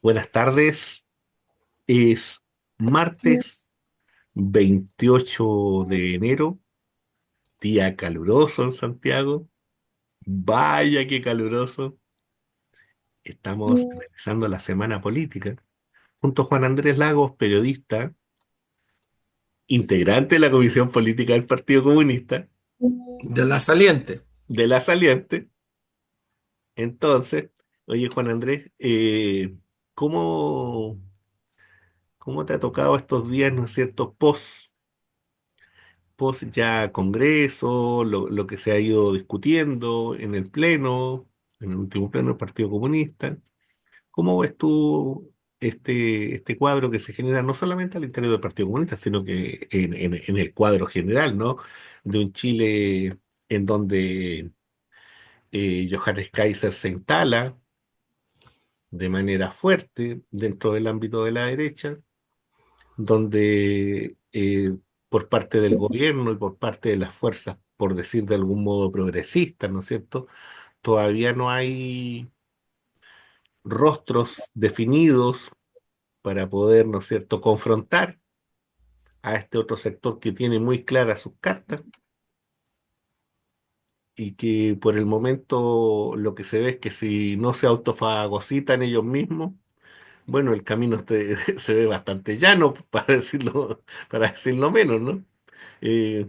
Buenas tardes. Es martes 28 de enero, día caluroso en Santiago. Vaya qué caluroso. Estamos empezando la semana política. Junto a Juan Andrés Lagos, periodista, integrante de la Comisión Política del Partido Comunista, De la saliente. de la saliente. Entonces, oye Juan Andrés, ¿cómo, cómo te ha tocado estos días, ¿no es cierto, post ya Congreso, lo que se ha ido discutiendo en el Pleno, en el último Pleno del Partido Comunista? ¿Cómo ves tú este cuadro que se genera no solamente al interior del Partido Comunista, sino que en el cuadro general, ¿no? De un Chile en donde Johannes Kaiser se instala de manera fuerte dentro del ámbito de la derecha, donde por parte del gobierno y por parte de las fuerzas, por decir de algún modo, progresistas, ¿no es cierto? Todavía no hay rostros definidos para poder, ¿no es cierto?, confrontar a este otro sector que tiene muy claras sus cartas y que por el momento lo que se ve es que si no se autofagocitan ellos mismos, bueno, el camino se ve bastante llano, para decirlo menos, ¿no? Eh,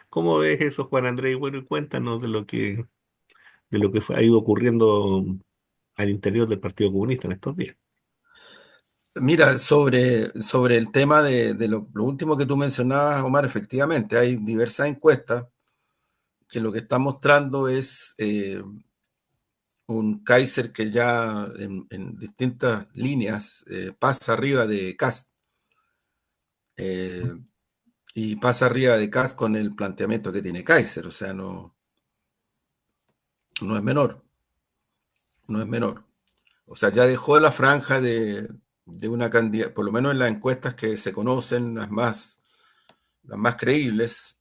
¿Cómo ves eso, Juan Andrés? Bueno, y cuéntanos ha ido ocurriendo al interior del Partido Comunista en estos días. Mira, sobre el tema de lo último que tú mencionabas, Omar, efectivamente, hay diversas encuestas que lo que están mostrando es un Kaiser que ya en distintas líneas pasa arriba de Kast y pasa arriba de Kast con el planteamiento que tiene Kaiser, o sea, no es menor, no es menor. O sea, ya dejó la franja de una candidata, por lo menos en las encuestas que se conocen, las más creíbles,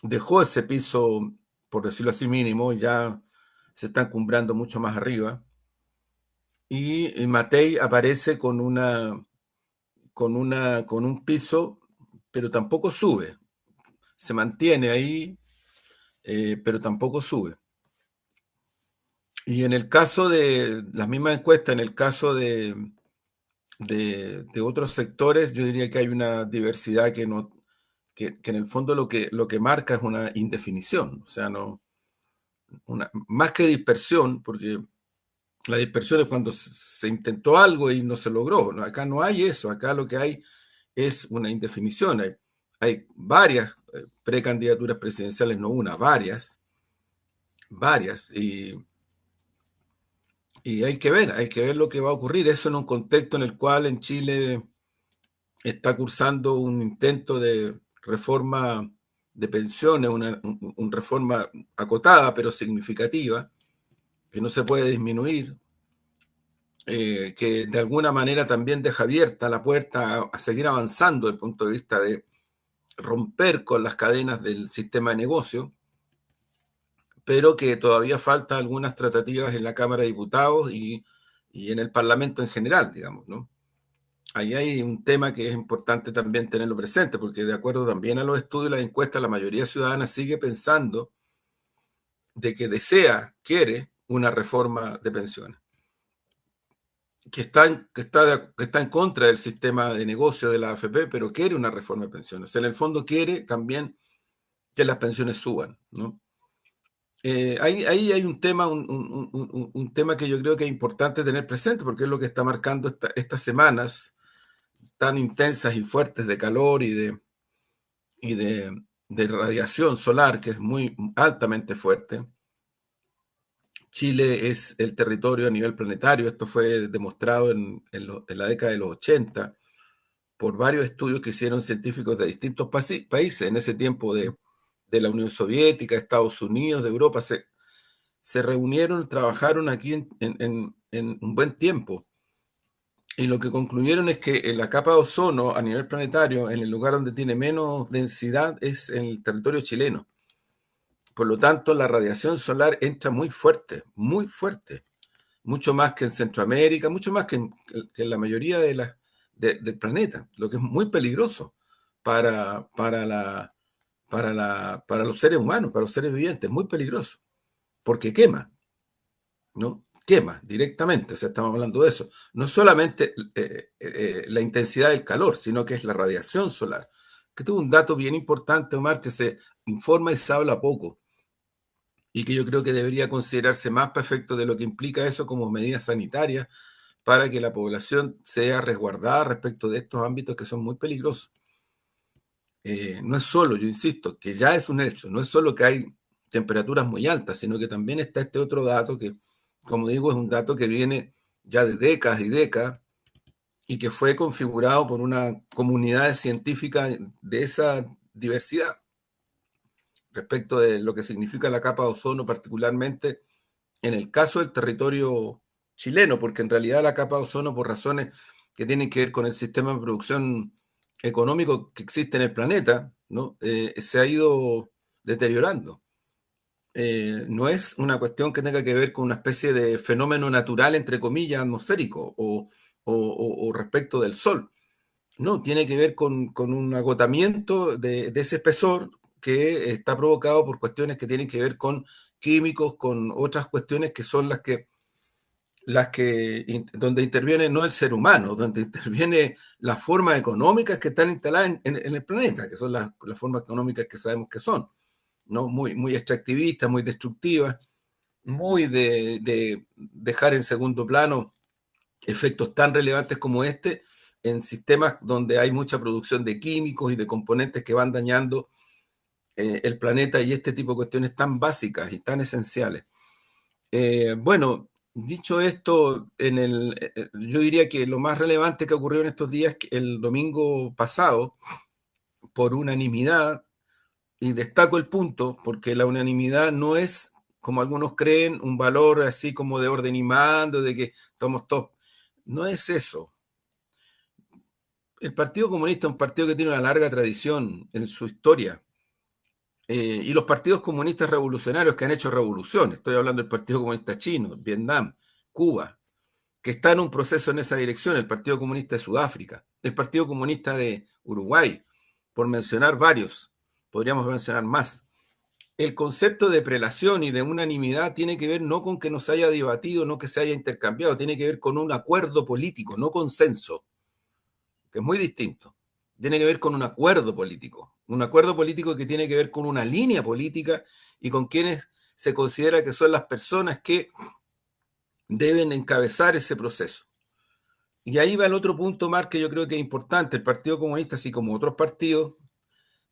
dejó ese piso, por decirlo así, mínimo, ya se está encumbrando mucho más arriba. Y Matei aparece con un piso, pero tampoco sube. Se mantiene ahí, pero tampoco sube. Y en el caso de las mismas encuestas, en el caso de otros sectores, yo diría que hay una diversidad que no, que en el fondo lo que marca es una indefinición, o sea, no, más que dispersión, porque la dispersión es cuando se intentó algo y no se logró, ¿no? Acá no hay eso, acá lo que hay es una indefinición, hay varias precandidaturas presidenciales, no una, varias, y hay que ver lo que va a ocurrir, eso en un contexto en el cual en Chile está cursando un intento de reforma de pensiones, una reforma acotada pero significativa, que no se puede disminuir, que de alguna manera también deja abierta la puerta a seguir avanzando desde el punto de vista de romper con las cadenas del sistema de negocio, pero que todavía falta algunas tratativas en la Cámara de Diputados y en el Parlamento en general, digamos, ¿no? Ahí hay un tema que es importante también tenerlo presente, porque de acuerdo también a los estudios y las encuestas, la mayoría ciudadana sigue pensando de que desea, quiere una reforma de pensiones, que está en contra del sistema de negocio de la AFP, pero quiere una reforma de pensiones. En el fondo quiere también que las pensiones suban, ¿no? Ahí hay un tema, un tema que yo creo que es importante tener presente, porque es lo que está marcando estas semanas tan intensas y fuertes de calor y de radiación solar, que es muy altamente fuerte. Chile es el territorio a nivel planetario, esto fue demostrado en la década de los 80 por varios estudios que hicieron científicos de distintos países, en ese tiempo de la Unión Soviética, Estados Unidos, de Europa, se reunieron, trabajaron aquí en un buen tiempo. Y lo que concluyeron es que en la capa de ozono a nivel planetario, en el lugar donde tiene menos densidad, es en el territorio chileno. Por lo tanto, la radiación solar entra muy fuerte, muy fuerte. mucho más que en Centroamérica, mucho más que en la mayoría del planeta, lo que es muy peligroso para, para, la, para los seres humanos, para los seres vivientes, muy peligroso, porque quema, ¿no? Quema directamente, o sea, estamos hablando de eso. No solamente la intensidad del calor, sino que es la radiación solar. Que tuvo un dato bien importante, Omar, que se informa y se habla poco, y que yo creo que debería considerarse más para efecto de lo que implica eso como medidas sanitarias para que la población sea resguardada respecto de estos ámbitos que son muy peligrosos. No es solo, yo insisto, que ya es un hecho, no es solo que hay temperaturas muy altas, sino que también está este otro dato que, como digo, es un dato que viene ya de décadas y décadas y que fue configurado por una comunidad científica de esa diversidad respecto de lo que significa la capa de ozono, particularmente en el caso del territorio chileno, porque en realidad la capa de ozono, por razones que tienen que ver con el sistema de producción económico que existe en el planeta, ¿no? Se ha ido deteriorando. No es una cuestión que tenga que ver con una especie de fenómeno natural, entre comillas, atmosférico o respecto del Sol. No, tiene que ver con un agotamiento de ese espesor que está provocado por cuestiones que tienen que ver con químicos, con otras cuestiones que son donde interviene no el ser humano, donde interviene las formas económicas que están instaladas en el planeta, que son las formas económicas que sabemos que son, ¿no? Muy extractivistas, muy destructivas, muy de dejar en segundo plano efectos tan relevantes como este en sistemas donde hay mucha producción de químicos y de componentes que van dañando el planeta y este tipo de cuestiones tan básicas y tan esenciales. Bueno, dicho esto, yo diría que lo más relevante que ocurrió en estos días, que el domingo pasado, por unanimidad, y destaco el punto, porque la unanimidad no es, como algunos creen, un valor así como de orden y mando, de que estamos todos. No es eso. El Partido Comunista es un partido que tiene una larga tradición en su historia. Y los partidos comunistas revolucionarios que han hecho revoluciones, estoy hablando del Partido Comunista Chino, Vietnam, Cuba, que está en un proceso en esa dirección, el Partido Comunista de Sudáfrica, el Partido Comunista de Uruguay, por mencionar varios, podríamos mencionar más. El concepto de prelación y de unanimidad tiene que ver no con que no se haya debatido, no que se haya intercambiado, tiene que ver con un acuerdo político, no consenso, que es muy distinto. Tiene que ver con un acuerdo político que tiene que ver con una línea política y con quienes se considera que son las personas que deben encabezar ese proceso. Y ahí va el otro punto, Mar, que yo creo que es importante. El Partido Comunista, así como otros partidos,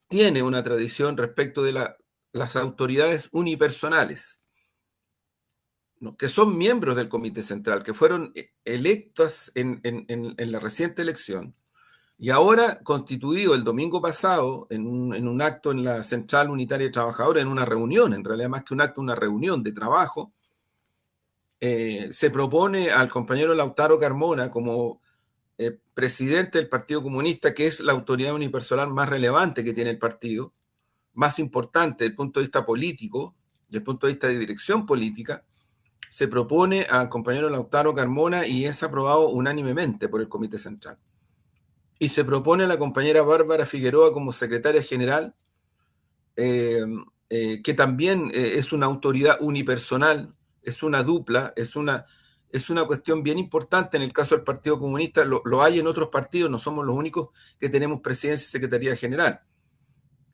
tiene una tradición respecto de las autoridades unipersonales, ¿no? Que son miembros del Comité Central, que fueron electas en la reciente elección. Y ahora, constituido el domingo pasado en un acto en la Central Unitaria de Trabajadores, en una reunión, en realidad más que un acto, una reunión de trabajo, se propone al compañero Lautaro Carmona como presidente del Partido Comunista, que es la autoridad unipersonal más relevante que tiene el partido, más importante desde el punto de vista político, desde el punto de vista de dirección política, se propone al compañero Lautaro Carmona y es aprobado unánimemente por el Comité Central. Y se propone a la compañera Bárbara Figueroa como secretaria general, eh, que también es una autoridad unipersonal, es una dupla, es una cuestión bien importante en el caso del Partido Comunista, lo hay en otros partidos, no somos los únicos que tenemos presidencia y secretaría general,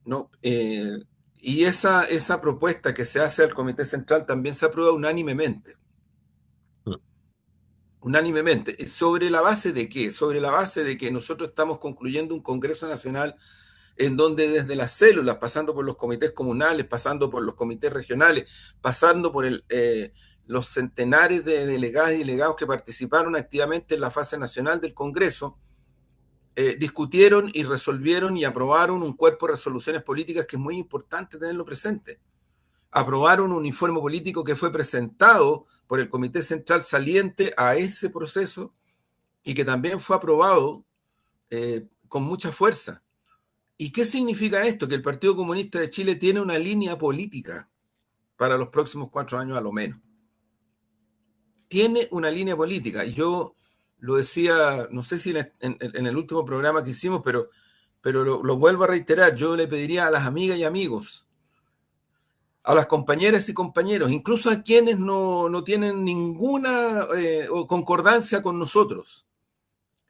¿no? Y esa propuesta que se hace al Comité Central también se aprueba unánimemente. Unánimemente. ¿Sobre la base de qué? Sobre la base de que nosotros estamos concluyendo un Congreso Nacional en donde desde las células, pasando por los comités comunales, pasando por los comités regionales, pasando por los centenares de delegadas y delegados que participaron activamente en la fase nacional del Congreso, discutieron y resolvieron y aprobaron un cuerpo de resoluciones políticas que es muy importante tenerlo presente. Aprobaron un informe político que fue presentado por el Comité Central saliente a ese proceso y que también fue aprobado con mucha fuerza. ¿Y qué significa esto? Que el Partido Comunista de Chile tiene una línea política para los próximos 4 años a lo menos. tiene una línea política. Y yo lo decía, no sé si en el último programa que hicimos, pero lo vuelvo a reiterar, yo le pediría a las amigas y amigos, a las compañeras y compañeros, incluso a quienes no tienen ninguna concordancia con nosotros.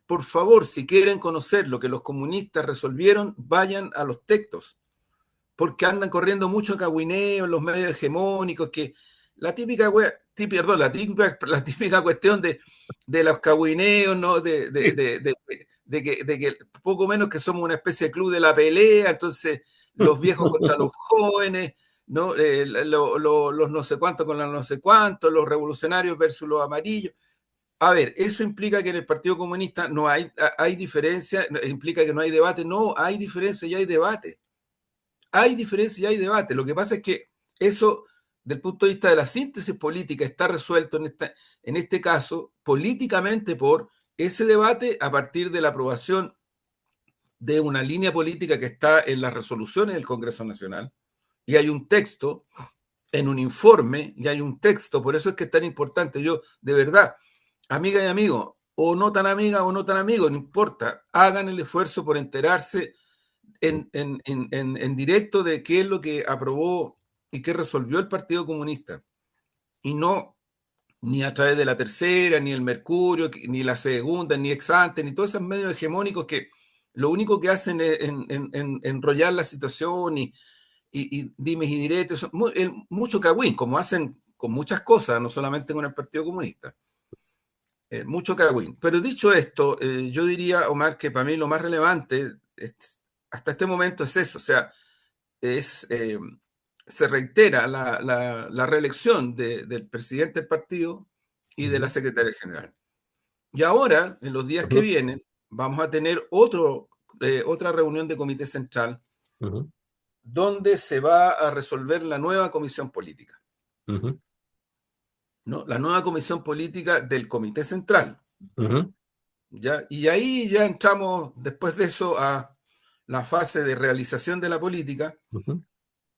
Por favor, si quieren conocer lo que los comunistas resolvieron, vayan a los textos, porque andan corriendo mucho cagüineo en los medios hegemónicos, que la típica, perdón, la típica cuestión de los cagüineos, ¿no? Sí. De que poco menos que somos una especie de club de la pelea, entonces los viejos contra los jóvenes, ¿no? Los no sé cuántos con los no sé cuántos, los revolucionarios versus los amarillos. A ver, eso implica que en el Partido Comunista no hay diferencia, implica que no hay debate. No, hay diferencia y hay debate. Hay diferencia y hay debate. Lo que pasa es que eso, del punto de vista de la síntesis política, está resuelto en este caso políticamente por ese debate a partir de la aprobación de una línea política que está en las resoluciones del Congreso Nacional. Y hay un texto en un informe, y hay un texto, por eso es que es tan importante. Yo, de verdad, amiga y amigo, o no tan amiga o no tan amigo, no importa, hagan el esfuerzo por enterarse en directo de qué es lo que aprobó y qué resolvió el Partido Comunista. Y no ni a través de la tercera, ni el Mercurio, ni la segunda, ni Exante, ni todos esos medios hegemónicos que lo único que hacen es enrollar la situación y dimes y diretes, mucho cagüín, como hacen con muchas cosas, no solamente con el Partido Comunista. Mucho cagüín. Pero dicho esto, yo diría, Omar, que para mí lo más relevante hasta este momento es eso, o sea, es, se reitera la reelección del presidente del partido y de la Ujú, secretaria general. Y ahora, en los días que ujú, vienen, vamos a tener otra reunión de comité central ujú, donde se va a resolver la nueva comisión política, ujú, ¿no? La nueva comisión política del comité central, ujú, ¿ya? Y ahí ya entramos después de eso a la fase de realización de la política, ujú,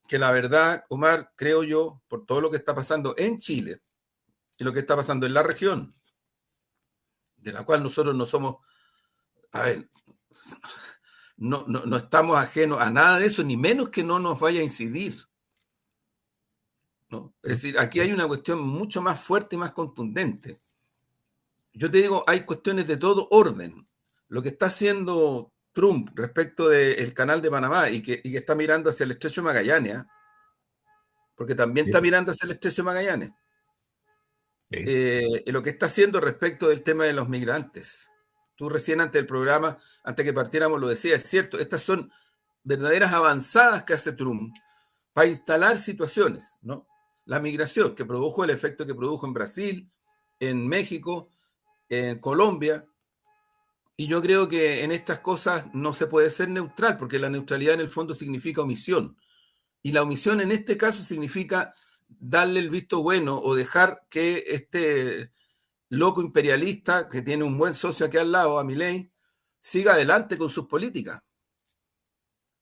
que la verdad, Omar, creo yo, por todo lo que está pasando en Chile y lo que está pasando en la región, de la cual nosotros no somos, a ver, no estamos ajenos a nada de eso, ni menos que no nos vaya a incidir, ¿no? Es decir, aquí hay una cuestión mucho más fuerte y más contundente. Yo te digo, hay cuestiones de todo orden. Lo que está haciendo Trump respecto del canal de Panamá y que está mirando hacia el estrecho de Magallanes, ¿eh? Porque también está sí, mirando hacia el estrecho de Magallanes. sí, Lo que está haciendo respecto del tema de los migrantes. Tú recién antes del programa, antes que partiéramos, lo decías, es cierto, estas son verdaderas avanzadas que hace Trump para instalar situaciones, ¿no? La migración que produjo el efecto que produjo en Brasil, en México, en Colombia. Y yo creo que en estas cosas no se puede ser neutral, porque la neutralidad en el fondo significa omisión. Y la omisión en este caso significa darle el visto bueno o dejar que este loco imperialista, que tiene un buen socio aquí al lado, a Milei, siga adelante con sus políticas.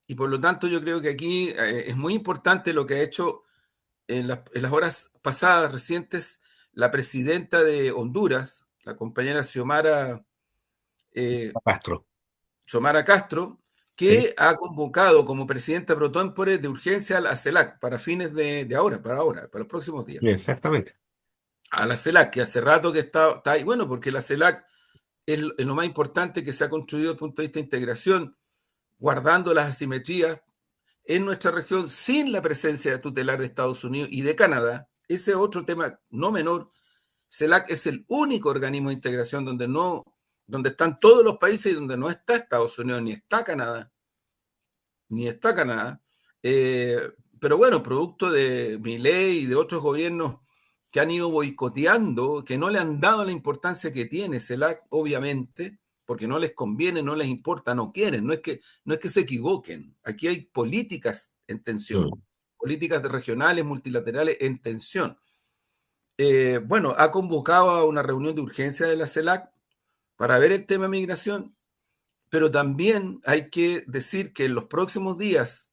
Y por lo tanto yo creo que aquí es muy importante lo que ha hecho en las horas pasadas, recientes, la presidenta de Honduras, la compañera eh, Castro, Xiomara Castro, sí, que ha convocado como presidenta pro tempore de urgencia a la CELAC para fines de ahora, para los próximos días. exactamente. A la CELAC, que hace rato que está ahí, bueno, porque la CELAC es lo más importante que se ha construido desde el punto de vista de integración, guardando las asimetrías en nuestra región sin la presencia tutelar de Estados Unidos y de Canadá. Ese otro tema no menor. CELAC es el único organismo de integración donde están todos los países y donde no está Estados Unidos ni está Canadá, ni está Canadá. Pero bueno, producto de Milei y de otros gobiernos que han ido boicoteando, que no le han dado la importancia que tiene CELAC, obviamente, porque no les conviene, no les importa, no quieren, no es que se equivoquen. Aquí hay políticas en tensión, Mm. políticas regionales, multilaterales en tensión. Bueno, ha convocado a una reunión de urgencia de la CELAC para ver el tema de migración, pero también hay que decir que en los próximos días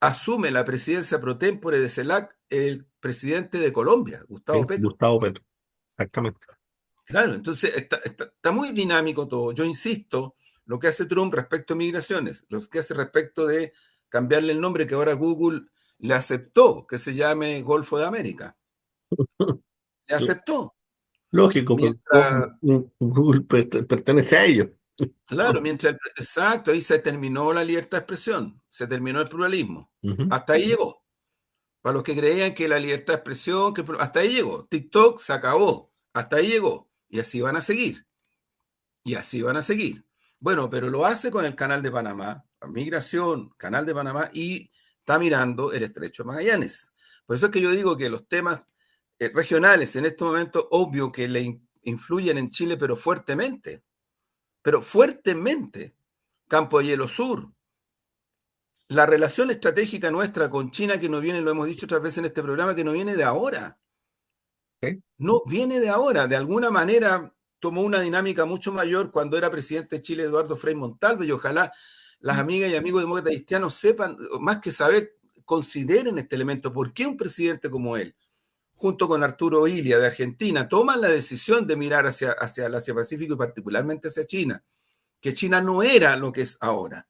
asume la presidencia pro tempore de CELAC el presidente de Colombia, Sí, Gustavo Petro. Gustavo Petro. exactamente. Claro, entonces está muy dinámico todo. Yo insisto, lo que hace Trump respecto a migraciones, lo que hace respecto de cambiarle el nombre que ahora Google le aceptó, que se llame Golfo de América. Le aceptó. Lógico, porque Mientras, Google pertenece a ellos. claro, exacto, ahí se terminó la libertad de expresión, se terminó el pluralismo. Ujú. Hasta ahí llegó. Para los que creían que la libertad de expresión, hasta ahí llegó. TikTok se acabó, hasta ahí llegó. Y así van a seguir. Y así van a seguir. Bueno, pero lo hace con el canal de Panamá, migración, canal de Panamá, y está mirando el estrecho de Magallanes. Por eso es que yo digo que los temas regionales en este momento, obvio que influyen en Chile, pero fuertemente. Pero fuertemente. Campo de Hielo Sur. La relación estratégica nuestra con China, que no viene, lo hemos dicho otras veces en este programa, que no viene de ahora. ¿Ok? No viene de ahora. De alguna manera tomó una dinámica mucho mayor cuando era presidente de Chile Eduardo Frei Montalva, y ojalá las amigas y amigos demócratas cristianos sepan, más que saber, consideren este elemento. ¿Por qué un presidente como él, junto con Arturo Illia de Argentina, toman la decisión de mirar hacia el Asia-Pacífico y particularmente hacia China? Que China no era lo que es ahora.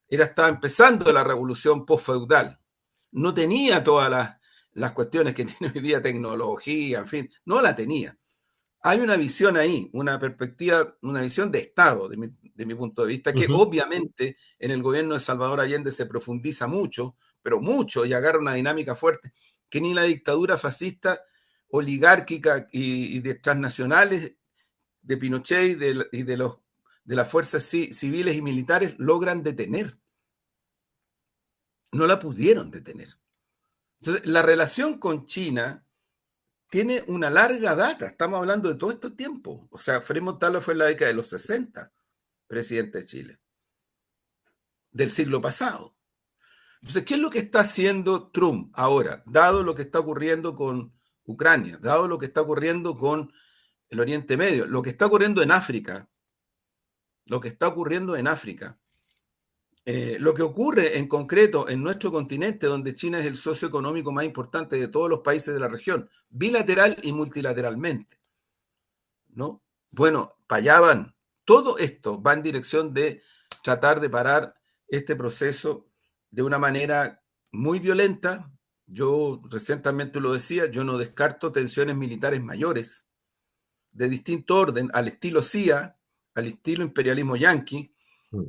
Estaba empezando la revolución postfeudal. No tenía todas las cuestiones que tiene hoy día, tecnología, en fin, no la tenía. Hay una visión ahí, una perspectiva, una visión de Estado, de mi punto de vista, que Ujú. obviamente en el gobierno de Salvador Allende se profundiza mucho, pero mucho, y agarra una dinámica fuerte, que ni la dictadura fascista, oligárquica y de transnacionales de Pinochet de las fuerzas civiles y militares logran detener. No la pudieron detener. Entonces, la relación con China tiene una larga data, estamos hablando de todo este tiempo. O sea, Frei Montalva fue en la década de los 60 presidente de Chile, del siglo pasado. Entonces, ¿qué es lo que está haciendo Trump ahora, dado lo que está ocurriendo con Ucrania, dado lo que está ocurriendo con el Oriente Medio, lo que está ocurriendo en África, lo que está ocurriendo en África? Lo que ocurre en concreto en nuestro continente, donde China es el socio económico más importante de todos los países de la región, bilateral y multilateralmente, ¿no? Bueno, para allá van. Todo esto va en dirección de tratar de parar este proceso de una manera muy violenta. Yo recientemente lo decía, yo no descarto tensiones militares mayores de distinto orden, al estilo CIA, al estilo imperialismo yanqui, Mm.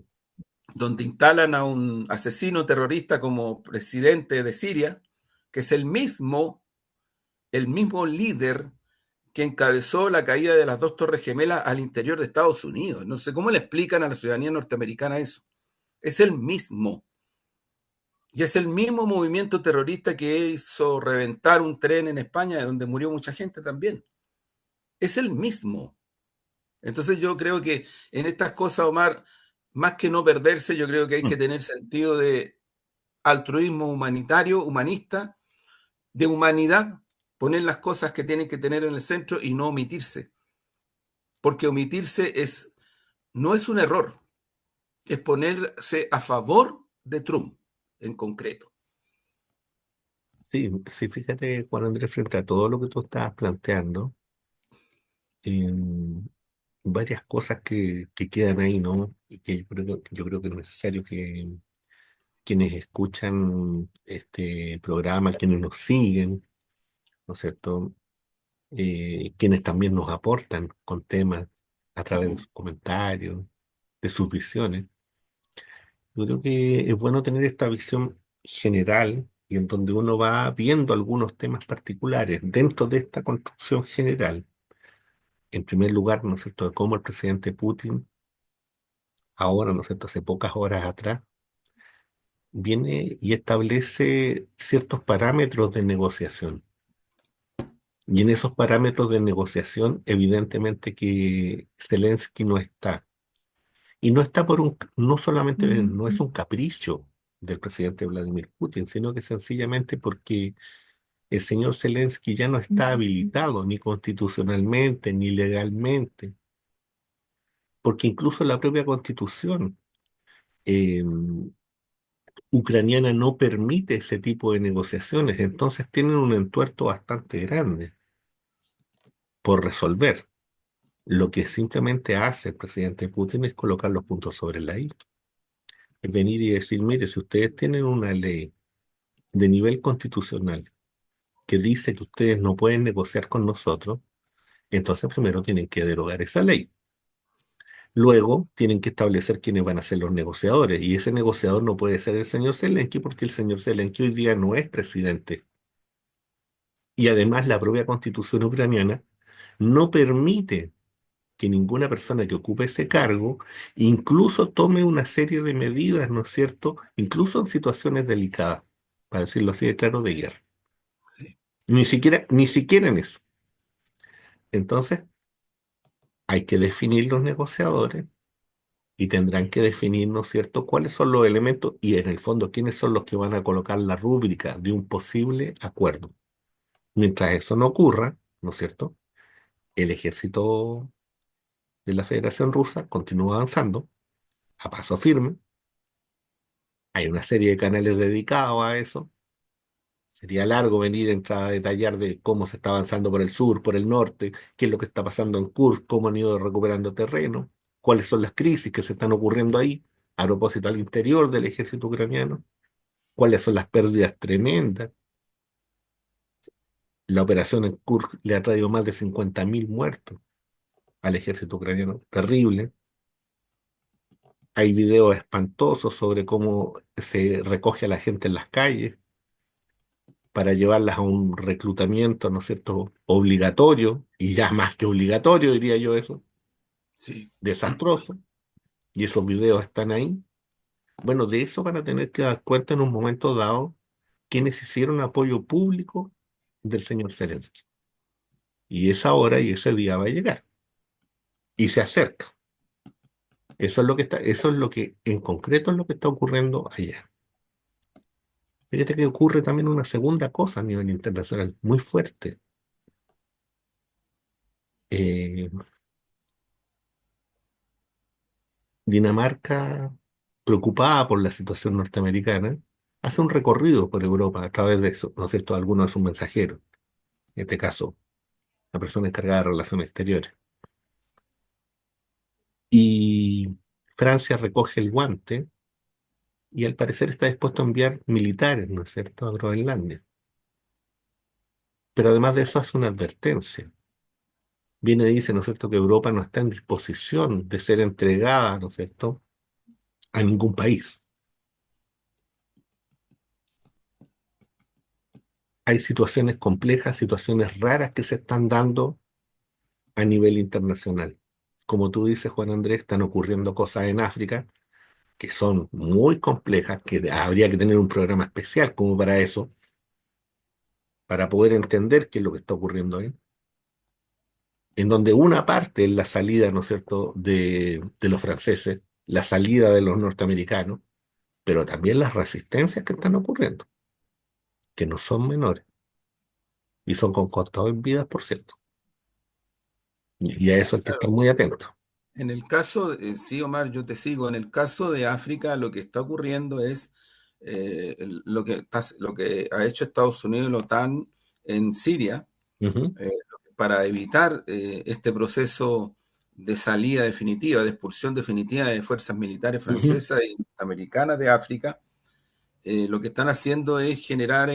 donde instalan a un asesino terrorista como presidente de Siria, que es el mismo líder que encabezó la caída de las dos torres gemelas al interior de Estados Unidos. No sé cómo le explican a la ciudadanía norteamericana eso. Es el mismo. Y es el mismo movimiento terrorista que hizo reventar un tren en España, donde murió mucha gente también. Es el mismo. Entonces yo creo que en estas cosas, Omar, más que no perderse, yo creo que hay que Mm. tener sentido de altruismo humanitario, humanista, de humanidad, poner las cosas que tienen que tener en el centro y no omitirse. Porque omitirse no es un error, es ponerse a favor de Trump en concreto. Sí, sí, fíjate, Juan Andrés, frente a todo lo que tú estabas planteando, em, varias cosas que quedan ahí, ¿no? Y que yo creo que es necesario que quienes escuchan este programa, quienes nos siguen, ¿no es cierto? Quienes también nos aportan con temas a través de Ujú. sus comentarios, de sus visiones. Yo creo que es bueno tener esta visión general y en donde uno va viendo algunos temas particulares dentro de esta construcción general. En primer lugar, ¿no es cierto?, de cómo el presidente Putin, ahora, ¿no es cierto?, hace pocas horas atrás, viene y establece ciertos parámetros de negociación. Y en esos parámetros de negociación, evidentemente que Zelensky no está. Y no está no solamente, no es un capricho del presidente Vladimir Putin, sino que sencillamente porque el señor Zelensky ya no está habilitado ni constitucionalmente ni legalmente, porque incluso la propia constitución eh, ucraniana no permite ese tipo de negociaciones, entonces tienen un entuerto bastante grande. por resolver. Lo que simplemente hace el presidente Putin es colocar los puntos sobre la I. Es venir y decir, mire, si ustedes tienen una ley de nivel constitucional que dice que ustedes no pueden negociar con nosotros, entonces primero tienen que derogar esa ley. Luego tienen que establecer quiénes van a ser los negociadores, y ese negociador no puede ser el señor Zelensky porque el señor Zelensky hoy día no es presidente. Y además la propia constitución ucraniana no permite que ninguna persona que ocupe ese cargo incluso tome una serie de medidas, ¿no es cierto? Incluso en situaciones delicadas, para decirlo así de claro, de guerra. Sí, Ni siquiera en eso. Entonces, hay que definir los negociadores y tendrán que definir, ¿no es cierto?, cuáles son los elementos y en el fondo quiénes son los que van a colocar la rúbrica de un posible acuerdo. Mientras eso no ocurra, ¿no es cierto?, el ejército de la Federación Rusa continúa avanzando a paso firme. Hay una serie de canales dedicados a eso. Sería largo venir a entrar a detallar de cómo se está avanzando por el sur, por el norte, qué es lo que está pasando en Kursk, cómo han ido recuperando terreno, cuáles son las crisis que se están ocurriendo ahí a propósito al interior del ejército ucraniano, cuáles son las pérdidas tremendas. La operación en Kursk le ha traído más de 50.000 muertos al ejército ucraniano. Terrible. Hay videos espantosos sobre cómo se recoge a la gente en las calles para llevarlas a un reclutamiento, ¿no es cierto?, obligatorio, y ya más que obligatorio, diría yo eso, sí, desastroso, y esos videos están ahí. Bueno, de eso van a tener que dar cuenta en un momento dado quienes hicieron apoyo público del señor Zelensky. Y esa hora y ese día va a llegar, y se acerca. Eso es lo que, en concreto, es lo que está ocurriendo allá. Fíjate que ocurre también una segunda cosa a nivel internacional, muy fuerte. Eh, Dinamarca, preocupada por la situación norteamericana, hace un recorrido por Europa a través de eso, ¿no es cierto?, algunos de sus mensajeros, en este caso, la persona encargada de relaciones exteriores. Y Francia recoge el guante y al parecer está dispuesto a enviar militares, ¿no es cierto?, a Groenlandia. Pero además de eso hace una advertencia. Viene y dice, ¿no es cierto?, que Europa no está en disposición de ser entregada, ¿no es cierto?, a ningún país. Hay situaciones complejas, situaciones raras que se están dando a nivel internacional. Como tú dices, Juan Andrés, están ocurriendo cosas en África que son muy complejas, que habría que tener un programa especial como para eso, para poder entender qué es lo que está ocurriendo ahí. En donde una parte es la salida, ¿no es cierto?, de los franceses, la salida de los norteamericanos, pero también las resistencias que están ocurriendo, que no son menores, y son con costado en vidas, por cierto. Y a eso hay que estar claro. muy atento. En el caso, sí, Omar, yo te sigo. En el caso de África, lo que está ocurriendo es lo que ha hecho Estados Unidos y la OTAN en Siria Ujú, para evitar este proceso de salida definitiva, de expulsión definitiva de fuerzas militares ujú, francesas y americanas de África. Lo que están haciendo es generar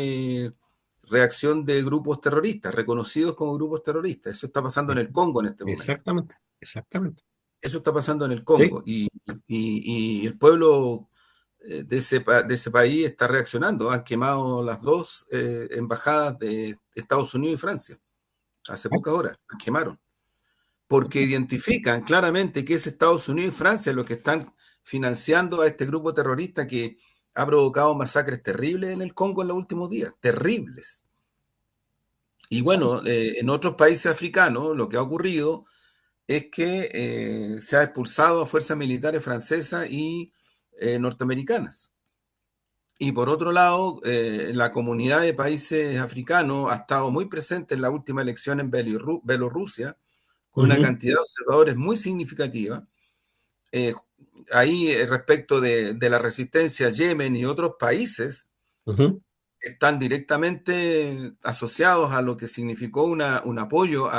reacción de grupos terroristas, reconocidos como grupos terroristas. Eso está pasando en el Congo en este momento. exactamente, exactamente. Eso está pasando en el Sí, Congo y el pueblo de ese país está reaccionando. Han quemado las dos embajadas de Estados Unidos y Francia. Hace pocas horas las quemaron. Porque identifican claramente que es Estados Unidos y Francia los que están financiando a este grupo terrorista que ha provocado masacres terribles en el Congo en los últimos días. Terribles. Y bueno, en otros países africanos lo que ha ocurrido es que se ha expulsado a fuerzas militares francesas y norteamericanas. Y por otro lado, la comunidad de países africanos ha estado muy presente en la última elección en Bielorrusia, con una ujú, cantidad de observadores muy significativa. Eh, Ahí, respecto de la resistencia a Yemen y otros países, ujú. están directamente asociados a lo que significó un apoyo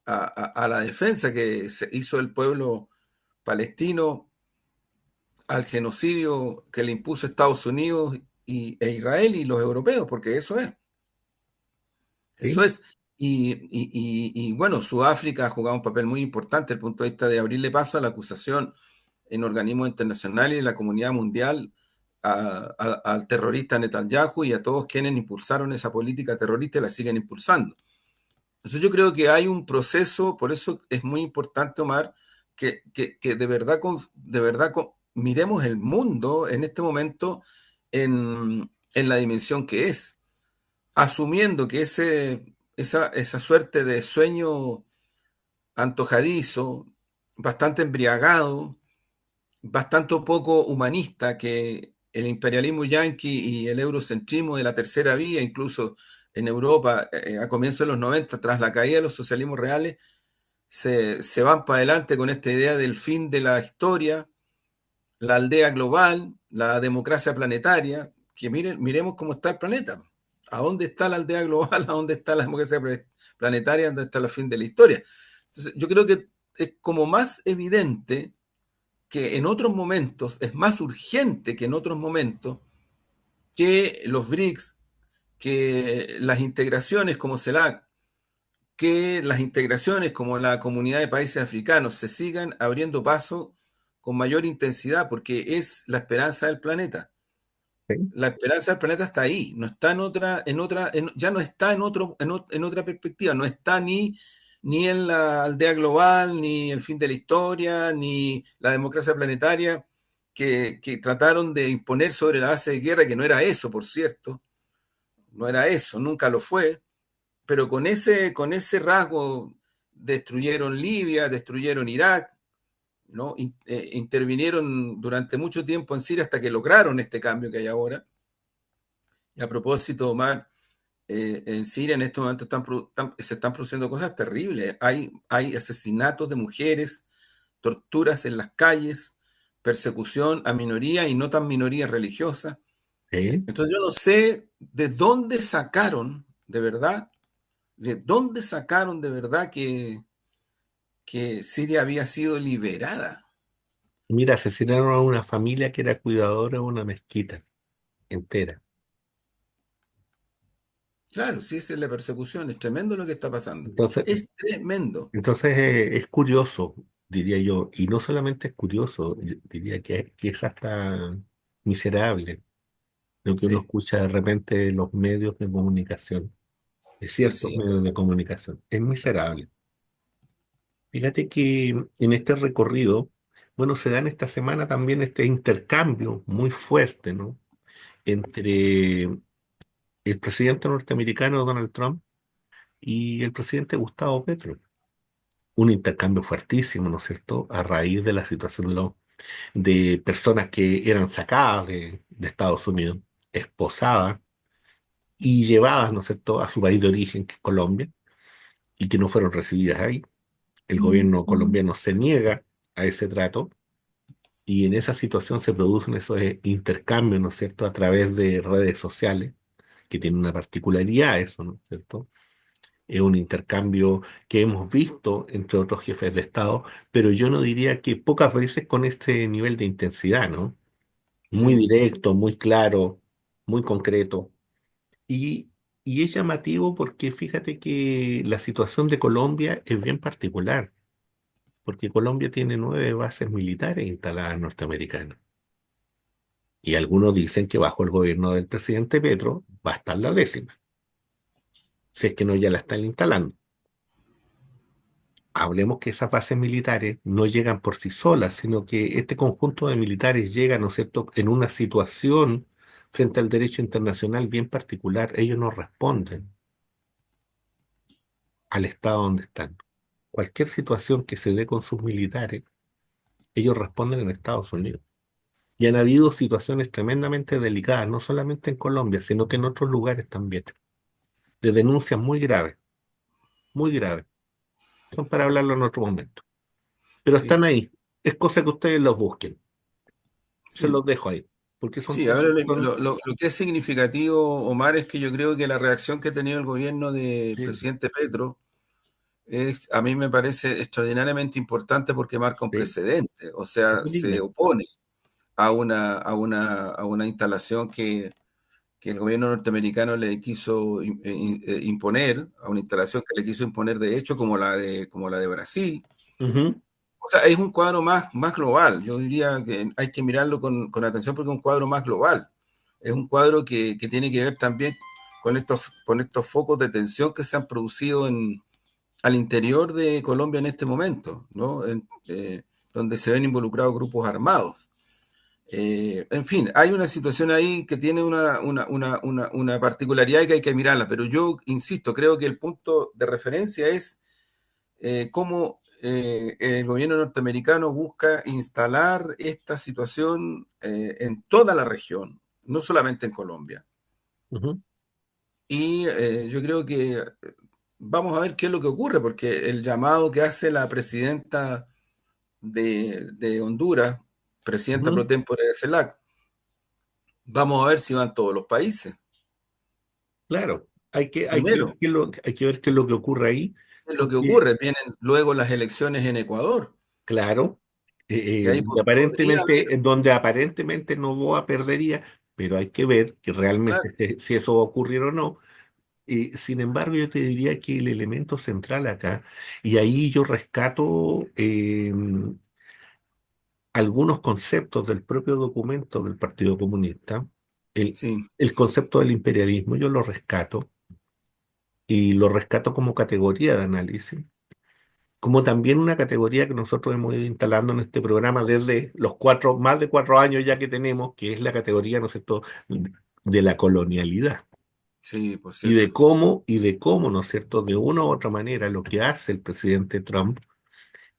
a la defensa que se hizo el pueblo palestino al genocidio que le impuso Estados Unidos e Israel y los europeos, porque eso es, eso ¿sí? es. Bueno, Sudáfrica ha jugado un papel muy importante desde el punto de vista de abrirle paso a la acusación en organismos internacionales y en la comunidad mundial al terrorista Netanyahu y a todos quienes impulsaron esa política terrorista y la siguen impulsando. Entonces yo creo que hay un proceso, por eso es muy importante, Omar, que de verdad, miremos el mundo en este momento en la dimensión que es, asumiendo que esa suerte de sueño antojadizo, bastante embriagado, bastante poco humanista, que el imperialismo yanqui y el eurocentrismo de la tercera vía, incluso en Europa, a comienzos de los 90 tras la caída de los socialismos reales, se van para adelante con esta idea del fin de la historia, la aldea global, la democracia planetaria, que miremos cómo está el planeta. ¿A dónde está la aldea global? ¿A dónde está la democracia planetaria? ¿Dónde está el fin de la historia? Entonces, yo creo que es como más evidente que en otros momentos, es más urgente que en otros momentos, que los BRICS, que las integraciones como CELAC, que las integraciones como la Comunidad de Países Africanos se sigan abriendo paso con mayor intensidad, porque es la esperanza del planeta. ¿Sí? La esperanza del planeta está ahí, no está ya no está en otra perspectiva, no está ni en la aldea global, ni el fin de la historia, ni la democracia planetaria que trataron de imponer sobre la base de guerra, que no era eso, por cierto, no era eso, nunca lo fue, pero con ese rasgo destruyeron Libia, destruyeron Irak, ¿no? Intervinieron durante mucho tiempo en Siria hasta que lograron este cambio que hay ahora. Y a propósito, Omar, en Siria en estos momentos se están produciendo cosas terribles. Hay asesinatos de mujeres, torturas en las calles, persecución a minorías y no tan minorías religiosas. ¿Sí? Entonces yo no sé de dónde sacaron, de verdad que Siria había sido liberada. Mira, asesinaron a una familia que era cuidadora de una mezquita entera. Claro, sí, esa es la persecución, es tremendo lo que está pasando. Entonces, Es tremendo. entonces es curioso, diría yo, y no solamente es curioso, yo diría que es hasta miserable lo que uno Sí, escucha de repente en los medios de comunicación, de pues ciertos sí, medios de comunicación. Es miserable. Fíjate que en este recorrido, bueno, se da en esta semana también este intercambio muy fuerte, ¿no? Entre el presidente norteamericano Donald Trump y el presidente Gustavo Petro. Un intercambio fuertísimo, ¿no es cierto?, a raíz de la situación de personas que eran sacadas de Estados Unidos, esposadas y llevadas, ¿no es cierto?, a su país de origen, que es Colombia, y que no fueron recibidas ahí. El gobierno colombiano se niega a ese trato y en esa situación se producen esos intercambios, ¿no es cierto?, a través de redes sociales, que tienen una particularidad eso, ¿no es cierto? Es un intercambio que hemos visto entre otros jefes de Estado, pero yo no diría que pocas veces con este nivel de intensidad, ¿no? Muy sí, directo, muy claro, muy concreto. Y, y es llamativo porque fíjate que la situación de Colombia es bien particular, porque Colombia tiene 9 bases militares instaladas norteamericanas. Y algunos dicen que bajo el gobierno del presidente Petro va a estar la 10ª, si es que no ya la están instalando. Hablemos que esas bases militares no llegan por sí solas, sino que este conjunto de militares llega, ¿no es cierto?, en una situación frente al derecho internacional bien particular. Ellos no responden al estado donde están. Cualquier situación que se dé con sus militares, ellos responden en Estados Unidos. Y han habido situaciones tremendamente delicadas, no solamente en Colombia, sino que en otros lugares también, de denuncias muy graves. Son para hablarlo en otro momento. Pero sí, están ahí. Es cosa que ustedes los busquen. Se sí. los dejo ahí, porque son Sí, temas ahora que son... lo que es significativo, Omar, es que yo creo que la reacción que ha tenido el gobierno del Sí, presidente Petro A mí me parece extraordinariamente importante porque marca un Sí, precedente, o es sea, muy se digna. opone a una instalación que el gobierno norteamericano le quiso imponer, a una instalación que le quiso imponer de hecho como la de Brasil. Ujú, O sea, es un cuadro más global. Yo diría que hay que mirarlo con atención porque es un cuadro más global. Es un cuadro que tiene que ver también con estos focos de tensión que se han producido al interior de Colombia en este momento, ¿no? Donde se ven involucrados grupos armados. En fin, hay una situación ahí que tiene una particularidad y que hay que mirarla, pero yo insisto, creo que el punto de referencia es cómo el gobierno norteamericano busca instalar esta situación en toda la región, no solamente en Colombia. ujú, Y yo creo que vamos a ver qué es lo que ocurre, porque el llamado que hace la presidenta de Honduras, presidenta pro ujú. tempore de CELAC, vamos a ver si van todos los países. Claro, hay que Primero, ver hay que ver qué es lo que ocurre ahí, es lo que porque, ocurre, vienen luego las elecciones en Ecuador, claro, que ahí podría haber, donde aparentemente Noboa perdería, pero hay que ver que realmente claro, si eso va a ocurrir o no. Sin embargo, yo te diría que el elemento central acá, y ahí yo rescato algunos conceptos del propio documento del Partido Comunista, el, sí, el concepto del imperialismo, yo lo rescato y lo rescato como categoría de análisis, como también una categoría que nosotros hemos ido instalando en este programa desde los más de 4 años ya que tenemos, que es la categoría, ¿no es cierto?, de la colonialidad. sí, por cierto, Y de cómo, ¿no es cierto?, de una u otra manera lo que hace el presidente Trump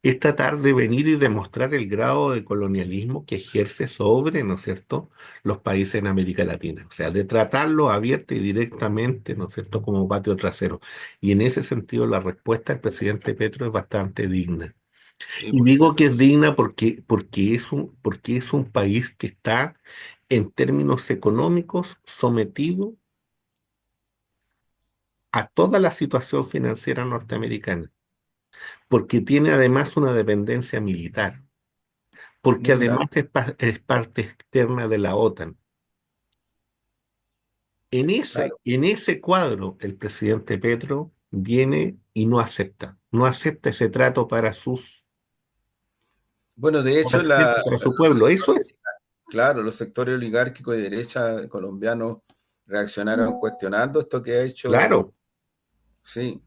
es tratar de venir y demostrar el grado de colonialismo que ejerce sobre, ¿no es cierto?, los países en América Latina. O sea, de tratarlo abierta y directamente, ¿no es cierto?, como patio trasero. Y en ese sentido, la respuesta del presidente Petro es bastante digna. sí, Y por digo cierto, que es digna porque es un país que está, en términos económicos, sometido a toda la situación financiera norteamericana, porque tiene además una dependencia militar, porque muy grande, además es parte externa de la OTAN. claro. En ese cuadro, el presidente Petro viene y no acepta ese trato Bueno, de para hecho, su gente, para su los pueblo. Eso sectores, es, claro, los sectores oligárquicos de derecha colombianos reaccionaron cuestionando esto que ha hecho, claro. sí,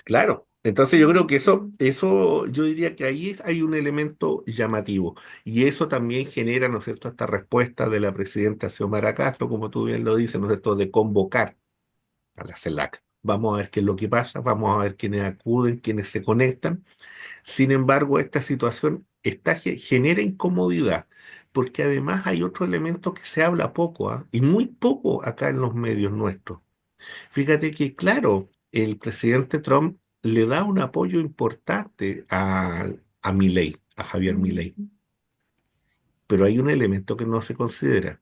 Claro. Entonces yo creo que eso, yo diría que ahí hay un elemento llamativo. Y eso también genera, ¿no es cierto?, esta respuesta de la presidenta Xiomara Castro, como tú bien lo dices, ¿no es cierto?, de convocar a la CELAC. Vamos a ver qué es lo que pasa, vamos a ver quiénes acuden, quiénes se conectan. Sin embargo, esta situación genera incomodidad, porque además hay otro elemento que se habla poco, ¿ah? Y muy poco acá en los medios nuestros. Fíjate que, claro, el presidente Trump le da un apoyo importante a Milei, a Javier Milei, pero hay un elemento que no se considera,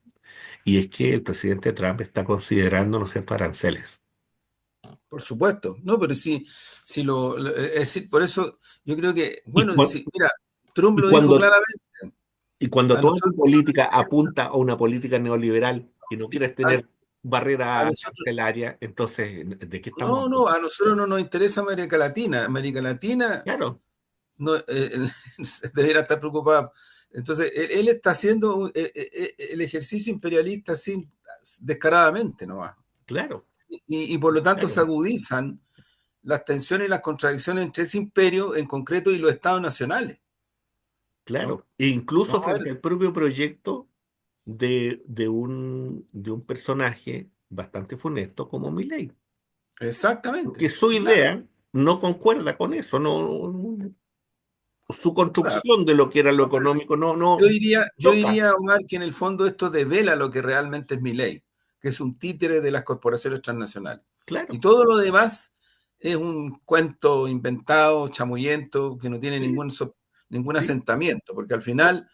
y es que el presidente Trump está considerando, ¿no es cierto?, aranceles. por supuesto. No, pero sí, sí es decir, por eso yo creo que, Y, bueno, cua- sí, mira, Trump y lo dijo cuando, claramente, y cuando a toda tu nosotros, política apunta a una política neoliberal que no quieres a, tener a barrera nosotros, arancelaria, entonces, ¿de qué estamos no, no, hablando? a nosotros no nos interesa América Latina. América Latina Claro, no, debería estar preocupado. Entonces, él está haciendo el ejercicio imperialista sin, descaradamente nomás. claro, Y por lo tanto se claro, agudizan las tensiones y las contradicciones entre ese imperio en concreto y los estados nacionales, ¿no? claro. E incluso Vamos a frente ver, al propio proyecto de un personaje bastante funesto como Milei, porque exactamente, su sí, claro, idea no concuerda con eso, su claro. construcción de lo que era lo No, pero económico yo no diría, yo choca, diría, Omar, que en el fondo esto devela lo que realmente es mi ley, que es un títere de las corporaciones transnacionales. Y claro, todo lo demás es un cuento inventado, chamullento, que no tiene sí, ningún sí, asentamiento, porque al final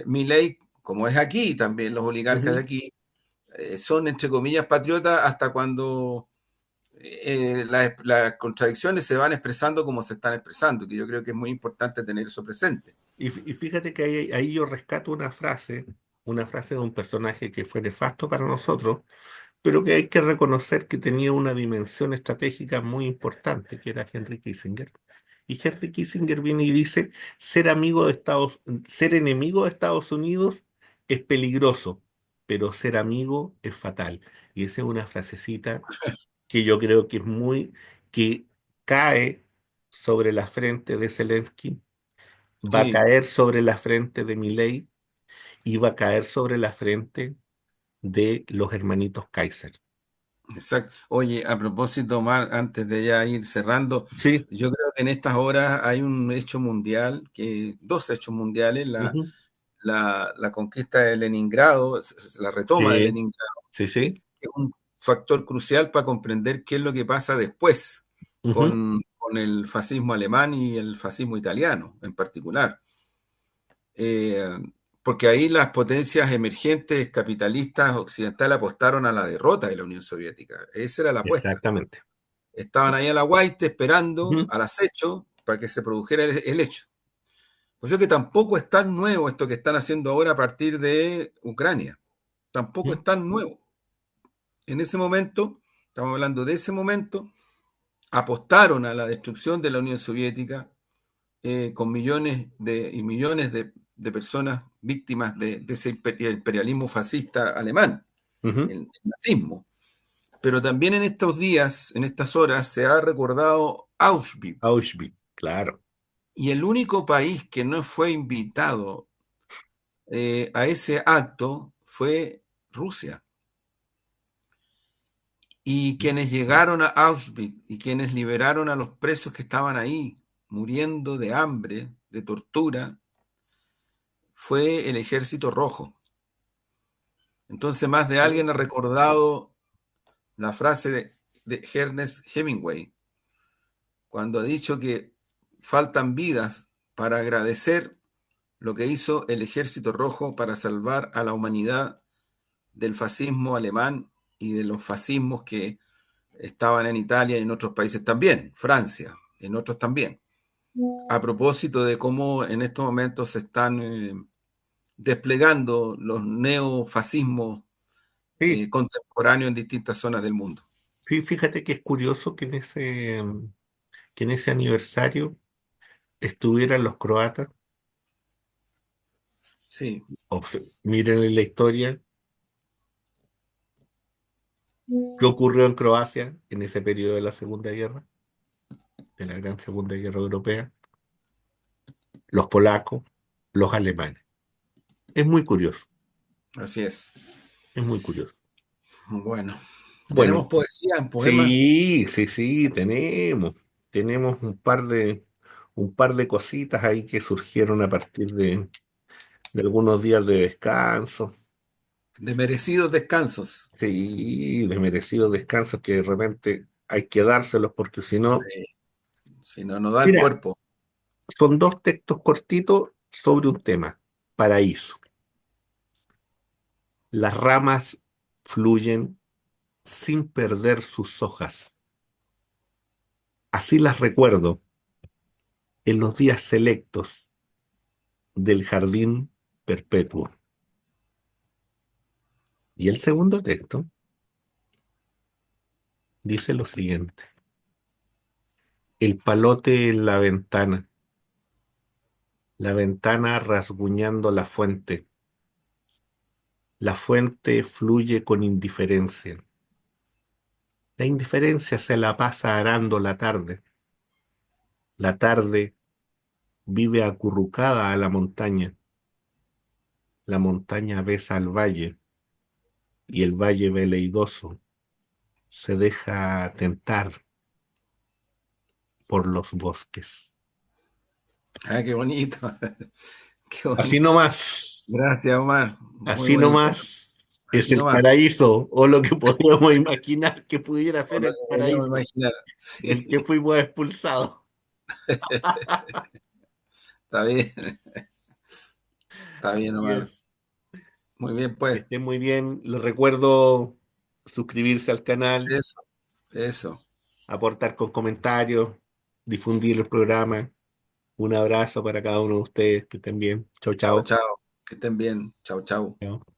mi ley, como es aquí también, los oligarcas de ujú, aquí, son, entre comillas, patriotas hasta cuando las contradicciones se van expresando como se están expresando, que yo creo que es muy importante tener eso presente. Y fíjate que ahí yo rescato una frase de un personaje que fue nefasto para nosotros, pero que hay que reconocer que tenía una dimensión estratégica muy importante, que era Henry Kissinger. Y Henry Kissinger viene y dice, ser enemigo de Estados Unidos es peligroso, pero ser amigo es fatal. Y esa es una frasecita que yo creo que que cae sobre la frente de Zelensky, va a Sí, caer sobre la frente de Milei y va a caer sobre la frente de los hermanitos Kaiser. exacto. Oye, a propósito, Omar, antes de ya ir cerrando, Sí, yo creo que en estas horas hay un hecho mundial, dos hechos mundiales, ujú, la conquista de Leningrado, la retoma de sí, Leningrado, sí, sí, es un factor crucial para comprender qué es lo que pasa después ujú, con el fascismo alemán y el fascismo italiano en particular. Eh, Porque ahí las potencias emergentes capitalistas occidentales apostaron a la derrota de la Unión Soviética. Esa era la apuesta. exactamente. Estaban ahí a la guaite esperando, Ujú, al acecho, para que se produjera el hecho. Pues yo que tampoco es tan nuevo esto que están haciendo ahora a partir de Ucrania. Tampoco ujú, es tan nuevo. En ese momento, estamos hablando de ese momento, apostaron a la destrucción de la Unión Soviética con millones de personas víctimas de ese imperialismo fascista alemán, ujú. el nazismo. Pero también en estos días, en estas horas, se ha recordado Auschwitz. Auschwitz, claro. Y el único país que no fue invitado a ese acto fue Rusia. Y quienes llegaron a Auschwitz y quienes liberaron a los presos que estaban ahí, muriendo de hambre, de tortura, fue el Ejército Rojo. Entonces, más de alguien ha recordado la frase de Ernest Hemingway, cuando ha dicho que faltan vidas para agradecer lo que hizo el Ejército Rojo para salvar a la humanidad del fascismo alemán y de los fascismos que estaban en Italia y en otros países también, Francia, en otros también. A propósito de cómo en estos momentos se están desplegando los neofascismos Sí, contemporáneos en distintas zonas del mundo. fíjate que es curioso que en ese aniversario estuvieran los croatas. Sí, Miren en la historia qué ocurrió en Croacia en ese periodo de la Segunda Guerra, de la Gran Segunda Guerra Europea, los polacos, los alemanes. Es muy curioso, así es. es muy curioso. Bueno, tenemos Bueno, poesía en poema sí, sí, sí, tenemos un par de cositas ahí que surgieron a partir de algunos días de descanso, de merecidos descansos. sí, de merecidos descansos que de repente hay que dárselos porque si no, Sí, si no nos da el mira, cuerpo. son dos textos cortitos sobre un tema, paraíso. Las ramas fluyen sin perder sus hojas. Así las recuerdo en los días selectos del jardín perpetuo. Y el segundo texto dice lo siguiente. El palote en la ventana rasguñando la fuente fluye con indiferencia. La indiferencia se la pasa arando la tarde vive acurrucada a la montaña besa al valle y el valle veleidoso se deja tentar por los bosques. Ah, qué bonito, qué Así bonito. nomás, Gracias, Omar. Muy así bonito. nomás es Así el nomás. paraíso o lo que podríamos imaginar que pudiera O ser lo el que podríamos paraíso imaginar. del Sí, que fuimos expulsados. está bien, está bien, Así Omar. es. Muy bien, Que pues. estén muy bien. Les recuerdo suscribirse al canal, Eso, eso. aportar con comentarios, difundir el programa. Un abrazo para cada uno de ustedes, que estén bien. Chau, Chao, chau. chao. Que estén bien. Chao, chao. Chao.